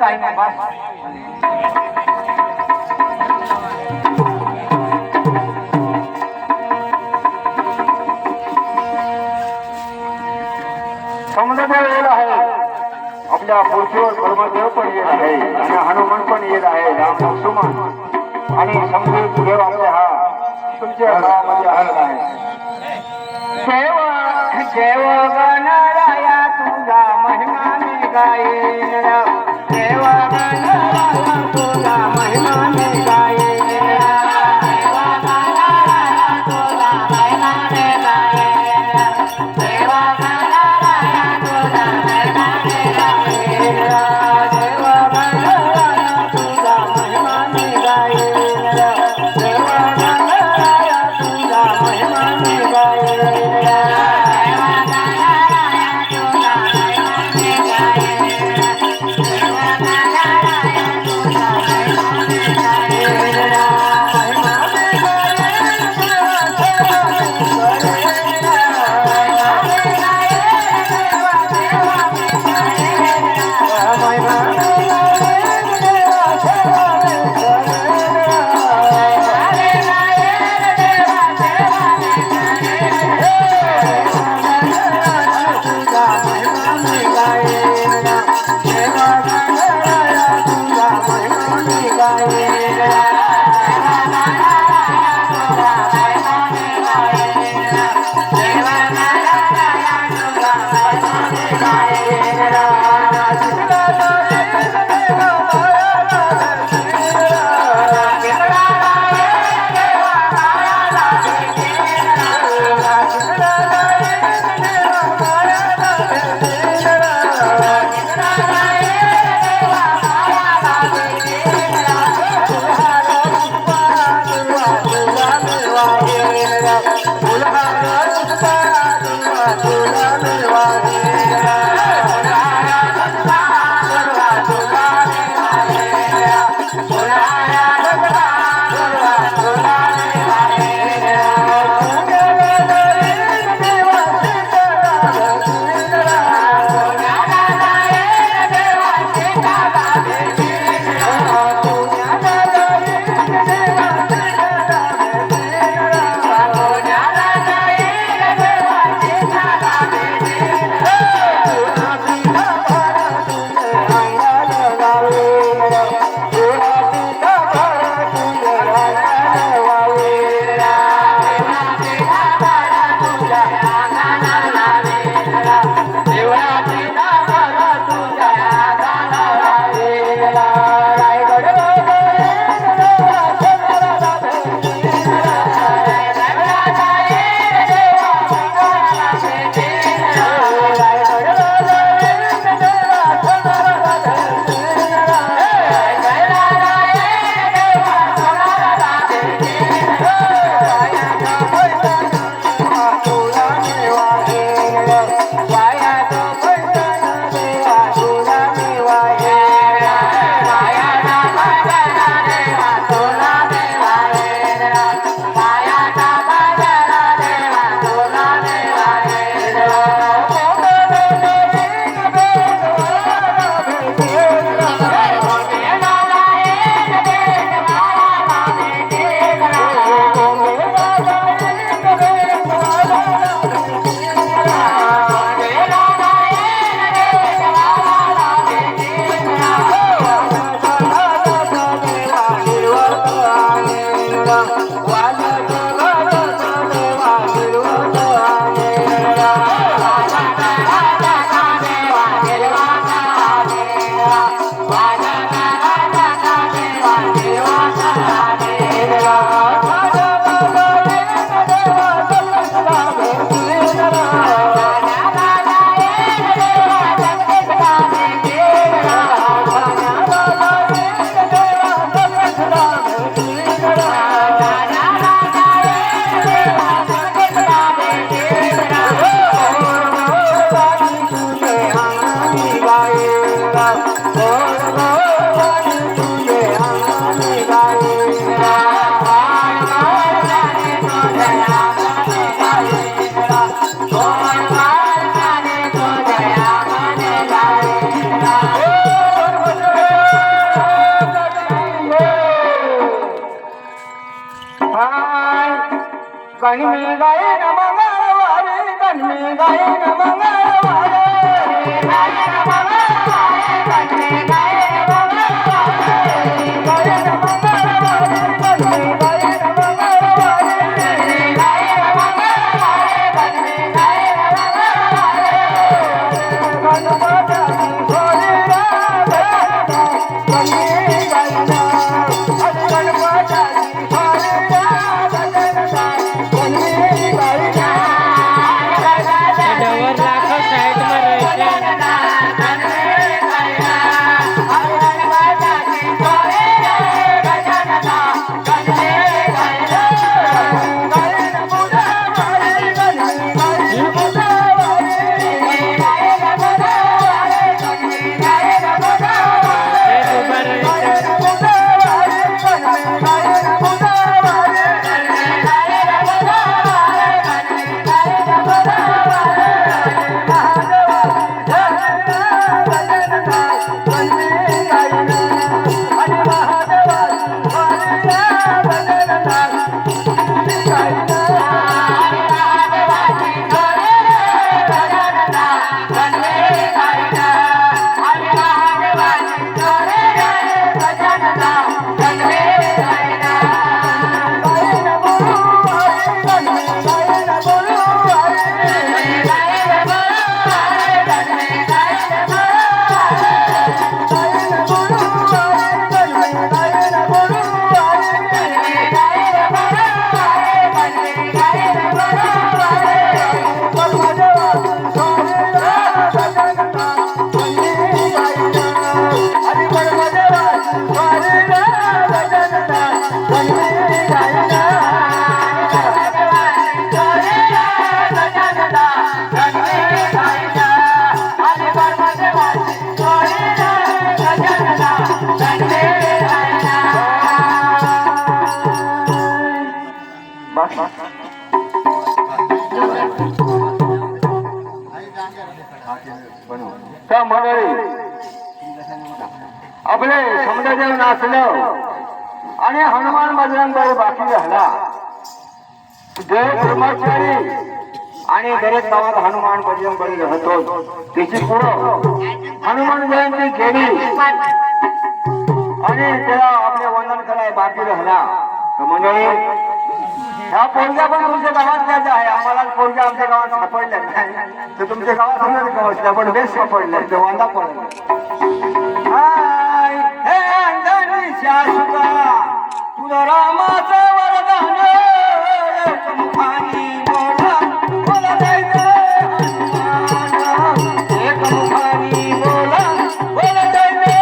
काही नाही बस. समुद्र वेळ आहे. आपल्या पृथ्वीवर ब्रह्मदेव पण येत आहे आणि हनुमान पण येत आहे. राम लक्ष्मण आणि समजून देव आपले हा तुमच्या गावामध्ये आलेला आहे. देव देव गणराया तुझा महिमा मी गायेन. देव गणराया तुझा महिमा मी गायेन. देव गणराया तुझा महिमा मी गायेन. देव गणराया तुझा महिमा मी गायेन. देव गणराया तुझा महिमा मी गायेन. देव गणराया तुझा महिमा मी गायेन. आपले समुद्रदेव नाचलं आणि हनुमान बजरंग बाकी झाला. देव ब्रह्मचारी आणि दरेक गावात हनुमान बजरंग बली राहतो. त्याची पुढं हनुमान जयंती केली आणि त्याला आपले वंदन करायला बाकी राहिला. मंडळी ह्या पोरग्या पण तुमच्या गावातल्याच आहे. आम्हाला पोरग्या आमच्या गावात सापडल्या नाही तर तुमच्या गावात समजा गावातल्या पण बेस सापडल्या ते वांदा पडला. हे अंजनी शाश्वता तुला रामाचं वरदान एकमुखानी बोला बोला जय जय हनुमान. एकमुखानी बोला बोला जय जय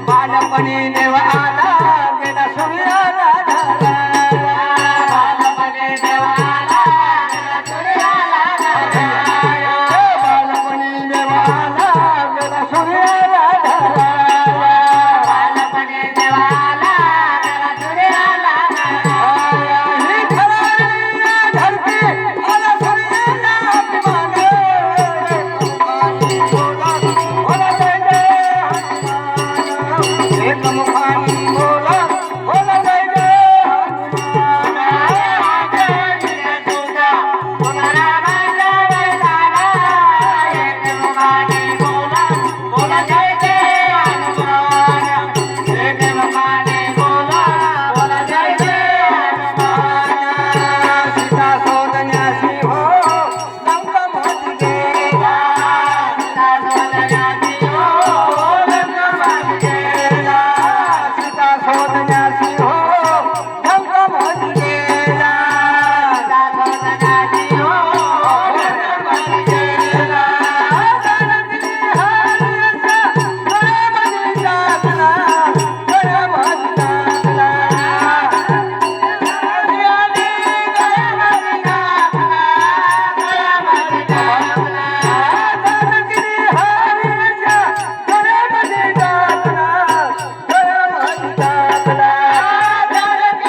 बालपणी